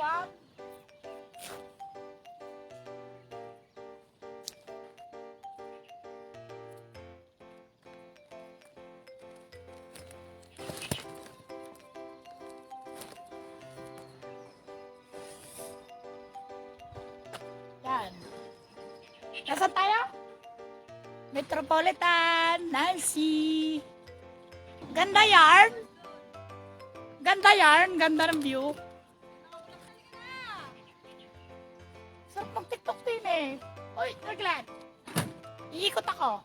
everyone. Yan. Nasaan tayo? Metropolitan, Nancy. Ganda yarn. Ganda yarn, ganda ng view. Sarap mag-tiktok din eh. Uy, naglan. Iikot ako.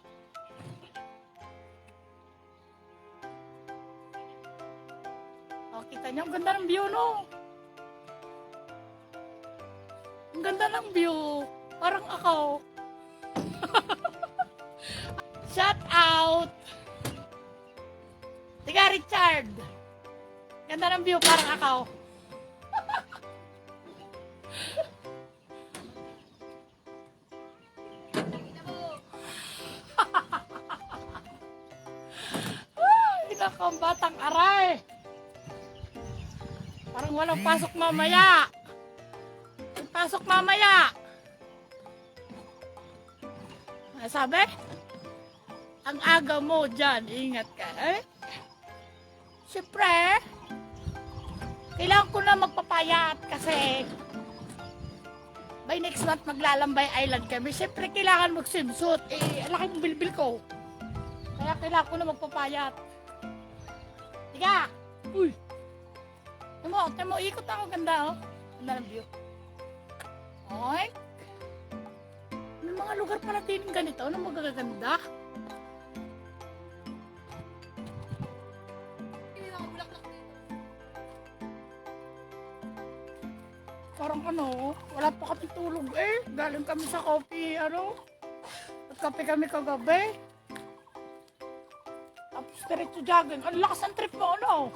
O, kita niyo, ang ganda ng view, no? Ang ganda ng view. Parang ako. Shout out. Tiga, Richard. Ganda ng view, parang ako. Ay, nakang batang aray. Parang walang pasok mamaya. May pasok mamaya. Ano sabi? Ang aga mo dyan, ingat ka. Eh? Siyempre, kailangan ko na magpapayat kasi by next month maglalambay island kami. Siyempre, kailangan mag-swimsuit. Eh, laki ng bilbil ko. Kaya kailangan ko na magpapayat. Tiga! Uy! Tamo, ikot ako. Ganda, oh. Ganda ng view. Oy! May mga lugar pala din ganito. Ano magaganda? Parang ano, wala pa kami tulog eh. Galing kami sa coffee, ano. At kape kami kagabi. Tapos diretso jogging. Ang lakas ng trip mo, ano.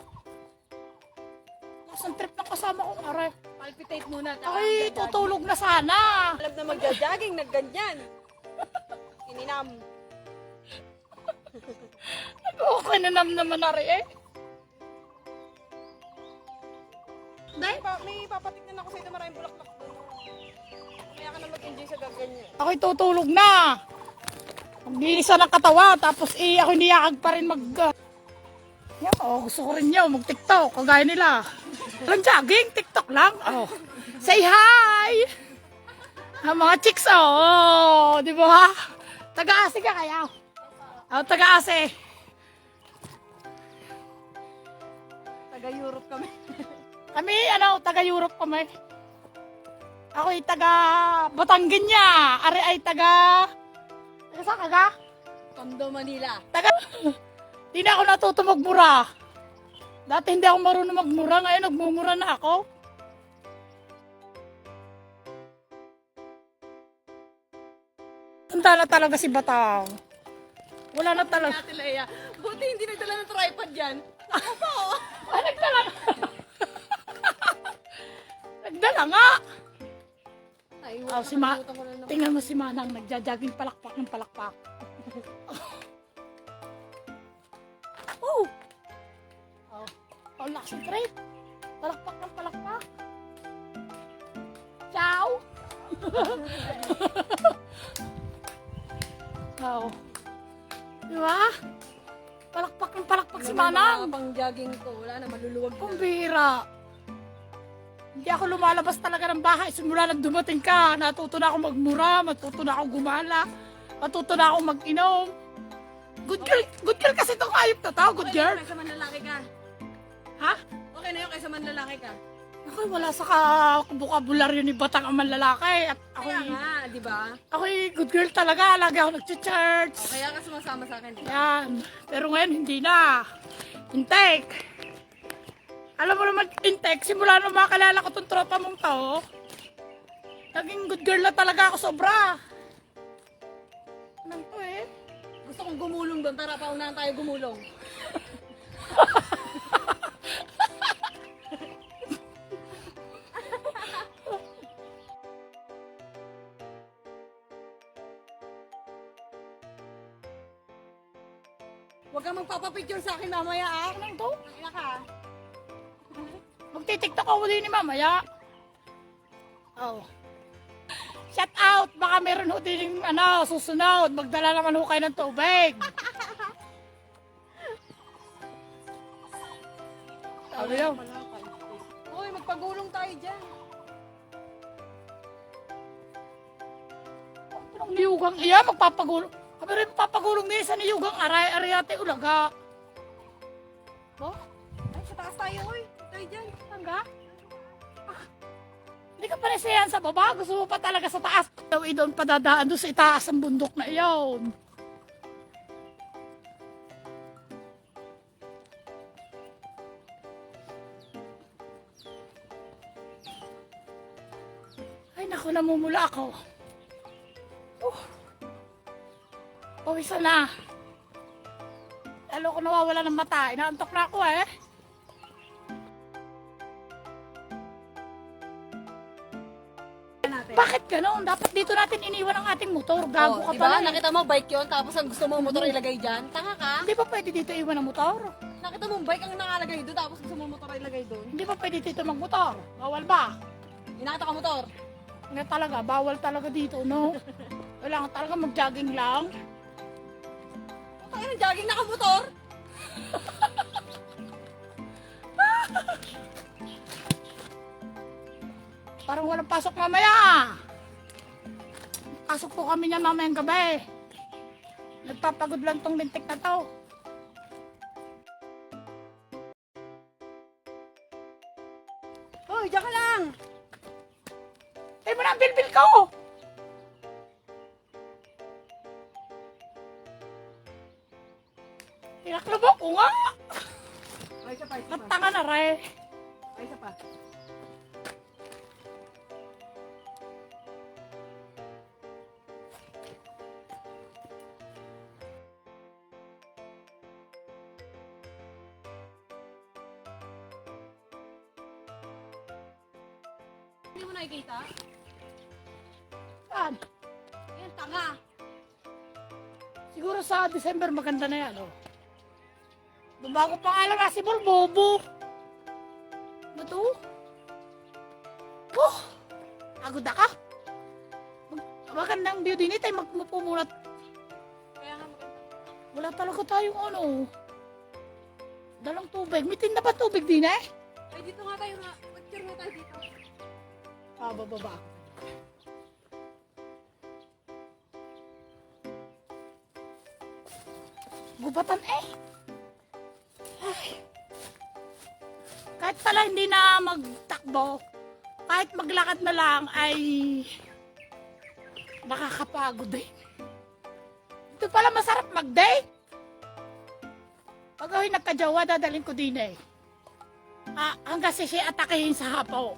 Lakas ng trip ng kasama kong are. Palpitate muna. Ay, tutulog na sana. Alam na magja-jogging, nagganyan. Ininam. Okay na naman na rin eh. May papatignan ako sa'yo na maraming bulaklak doon. Kaya ka na mag-enjoy sa gaganyan. Ako'y tutulog na. Maglilisa ng katawa. Tapos ako niyakag pa rin yan, gusto ko rin yun, mag-tiktok. Kagaya nila. Walang jogging, tiktok lang. Oh. Say hi! Ha, mga chicks, oh. Di ba? Taga-ase ka kaya? Oh, taga-ase. Taga-Europe kami. Kami, taga-Europe kami. Ako'y taga Batangganya. Ari ay taga saan ka? Tondo, Manila. Di na ako natuto magmura. Dati hindi ako marunong magmura. Ngayon nagmumura na ako. Tanda na talaga si Batang. Wala na talaga. Ate Leia, buti hindi nagdala ng tripod dyan. Ako po. Ay, nagdala nga. Nagdala nga. Ay, Oh, tingnan mo si Manang, nagja-jogging palakpak ng palakpak. Oh! Oh, lakas ng trip. Palakpak ng palakpak. Ciao! Oh. Diba? Palakpak ng palakpak si Manang. Pang jogging ko, wala na, maluluwag na. Pambira. Hindi ako lumalabas talaga ng bahay. Simula nang dumating ka, natuto na ako magmura, matuto na ako gumala, matuto na ako mag-inom. Good girl kasi itong hayop na tao, good girl. Okay na yun, kaysa manlalaki ka. Ha? Okay na yun, kaysa manlalaki ka. Ako wala sa bukabularyo ni Batang ang manlalaki. At Kaya nga, di ba? ako'y good girl talaga. Lagi ako nag-church. Kaya ka sumasama sa akin, di ba? Yan. Pero ngayon hindi na. Intake. Alam mo naman, intake, simula nung makalala ko itong tropa mong tao, naging good girl na talaga ako sobra. Anong to eh? Gusto kong gumulong doon, tara paunahan tayo gumulong. Huwag kang magpapapicture sa akin mamaya, ah. Anong to? Kaya ka. Magtitiktok ako din ni mamaya. Oh. Shout out! Baka meron ho din yung susunod. Magdala naman ho kayo ng tubig. Sabi yun. Uy, magpagulong tayo dyan. Anong niyugang iya? Magpapagulong. Kami rin papagulong niya sa niyugang aray-arayate ulaga. Bo? Ay, sa taas tayo, uy. Tayo dyan. Hangga? Hindi ka pa nasiyahan sa baba. Gusto mo pa talaga sa taas. Daw doon padadaan doon sa itaas ang bundok na iyon. Ay naku, namumula ako. Pawisan na. Lalo ko nawawala ng mata. Inaantok na ako eh. Bakit gano'n? Dapat dito natin iniwan ang ating motor. Gago ka diba? pala. Eh. Nakita mo bike yun, tapos ang gusto mo motor ilagay dyan. Tanga ka? Hindi pa pwede dito iwan ang motor? Nakita mo bike ang nakalagay doon, tapos gusto mo motor ilagay doon. Hindi pa pwede dito magmotor? Bawal ba? Nakita ka motor. Nga talaga, bawal talaga dito, no? Kailangan talaga mag-jogging lang. Tayo ng jogging naka-motor. Parang walang pasok mamaya. Pasok po kami niyan mamayang gabi. Nagpapagod lang tong lintik na to. Hoy, diyan ka lang. Tayo mo na ang bilbil ko! Tinaklubok ko nga! Ay, isa pa, isa pa. Natanga na rin. Ay, isa pa. Hindi mo nakikita? Saan? Yan, tanga. Siguro sa December maganda na yan, oh. Bago pangalan na si Bobo. Ano to? Oh! Agod na ka? Magandang view din tayo magpumulat. Kaya nga maganda. Wala talaga tayong dalang tubig. May tinda ba tubig din eh? Ay, dito nga tayo nga. Picture nga tayo dito. Bababa. Gubatan eh. Ay. Kahit pala hindi na magtakbo, kahit maglakad na lang ay nakakapagod eh. Ito pala masarap mag-date. Pag ako'y nagkajawa, dadalhin ko din eh. Hanggang siya atakihin sa hapo.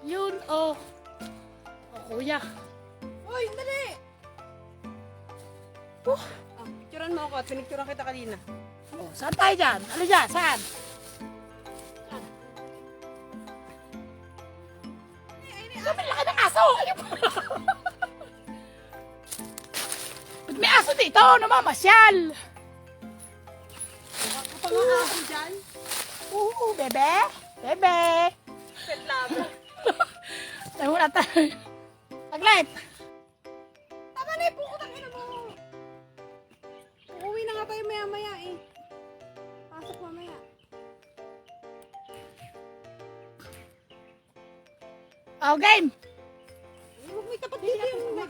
Yun, oh. Oh, kuya. Hoy, dali! Picturean mo ako at pinicturean kita kanina. Oh, saan tayo dyan? Ano dyan? Saan? Saan? Sabi laki ng aso! Ano ba? Ba't may aso dito? Namamasyal! Kapag ang aso dyan, Bebe! Bebe! pet labo. Tayo muna tayo. Taglit! Tama na eh, pukot ang ina mo. Uuwi na nga tayo maya-maya eh. Pasok mamaya. Oh, game! Huwag may tapat dito yung...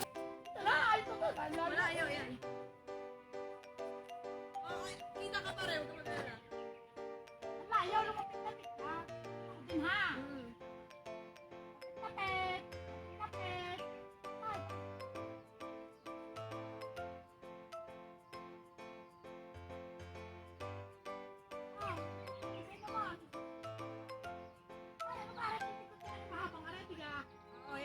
Wala, ito ba? Wala, ayaw yan. Okay, kita ka pa rin. Huwag ka mag-alala. Wala, ayaw lumapit-lapit ha. Ako din ha. Lapit! Lapit! Ay. Ay, kasi naman. Ay, ano ba? Hindi ko tayo mahabang arati ka. Oo,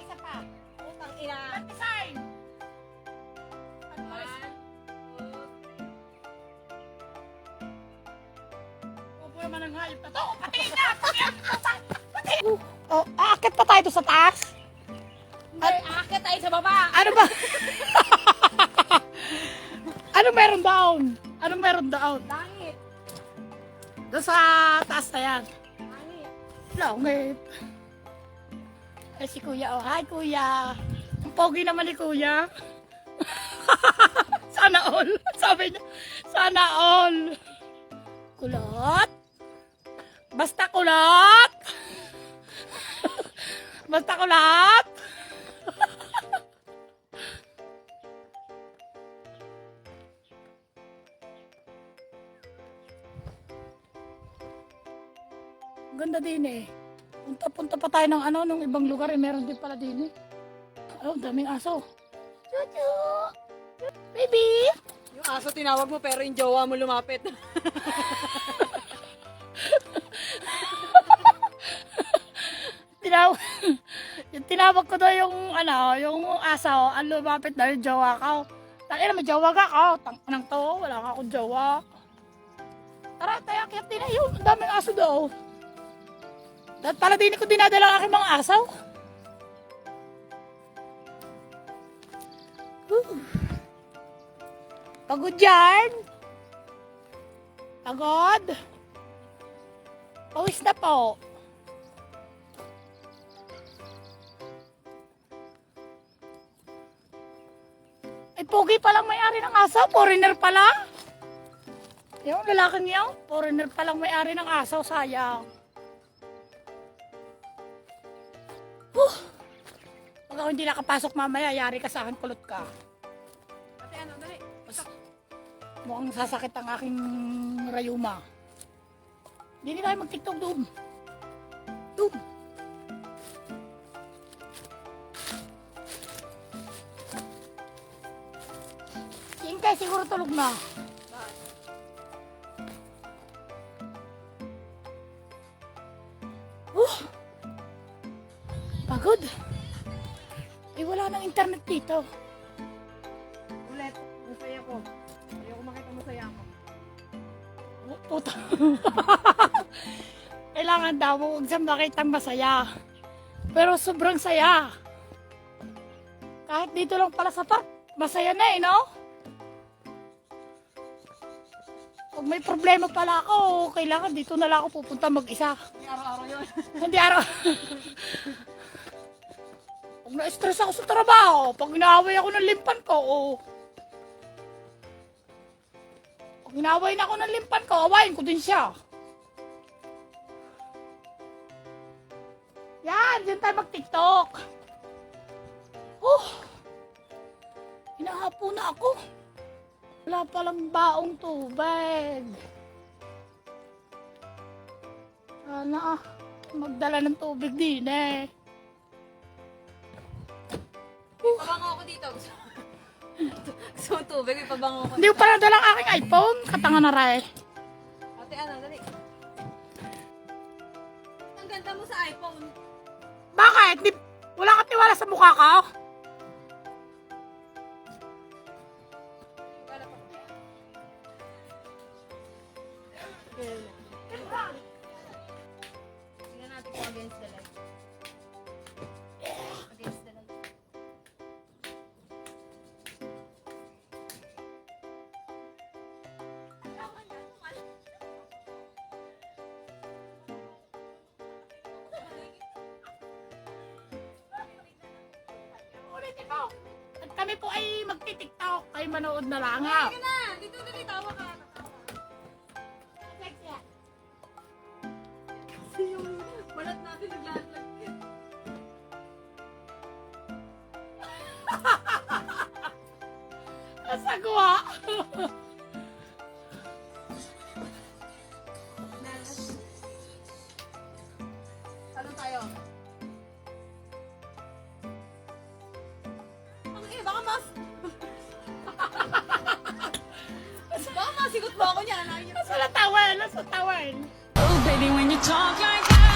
isa pa. Utang ina. Let design. Ano ba? Opo naman ang hayop na to. Patingin na! Patingin! Oh, aakit pa tayo doon sa taas? Ay, aakit tayo sa baba. Ano ba? Anong meron down? Anong meron down? Langit. Doon sa taas na yan. Langit. Langit. Ay, si Kuya. Oh, hi, Kuya. Ang pogi naman ni Kuya. Sana all. Sabi niya, sana all. Kulot. Basta kulot. Basta kulot. Ganda din eh. Punta-punta pa tayo ng ano, nung ibang lugar eh. Meron din pala din eh. Oh, daming aso. Chuchu! Baby! Yung aso tinawag mo pero yung jowa mo lumapit. Tinawag, yung tinawag ko daw yung ano, yung aso, ang lumapit na yung jowa ko. Tangina, may jowa ka ako. Tangina to, wala ka akong jowa. Tara, tayo, kaya din na yun. Ang daming aso daw. Dahil pala din ko dinadala ang aking mga asaw. Pagod yan. Pagod. Pawis na po. Ay, pogi palang may-ari ng asaw. Foreigner pala. Yung lalaking yan, foreigner palang may-ari ng asaw. Sayang. Pag ako hindi nakapasok mamaya, yari ka sa akin, kulot ka. Ate, ano, dali. Mukhang sasakit ang aking rayuma. Hindi tayo mag-tiktok doon. Doon. Si Ingkay siguro tulog na. Pagod. Eh, wala nang internet dito. Ulit. Masaya ko. Ayoko makita masaya ako. Puta. Kailangan daw huwag siyang makitang masaya. Pero sobrang saya. Kahit dito lang pala sa park, masaya na eh, no? Pag may problema pala ako, kailangan dito na lang ako pupunta mag-isa. Hindi araw-araw yun. Hindi araw. Pag na-stress ako sa trabaho, pag inaaway ako ng limpan ko, pag inaaway na ako ng limpan ko, awayin ko din siya. Yan, dyan tayo mag-tiktok. Hinahapo na ako. Wala palang baong tubig. Sana magdala ng tubig din eh. Pabango ako dito. Gusto mo tubig, may pabango ako. Hindi ko pa nadala ang aking iPhone. Katanga na rin. Ate, ano, dali. Ang ganda mo sa iPhone. Bakit? Wala ka tiwala sa mukha ko? Wala pa. Tingnan natin kung against the light. Against the light. Ulitin mo. At kami po ay magti-tiktok. Ay manood na lang ha. Sige na! Dito, dali, tawa ka. Kasi yung balat natin naglalagyan. Nasagwa. Ano tayo? Ang baka mas... baka masigot mo ako niyan. Nasa tawel. Nasa tawel. Oh, baby, when you talk like that.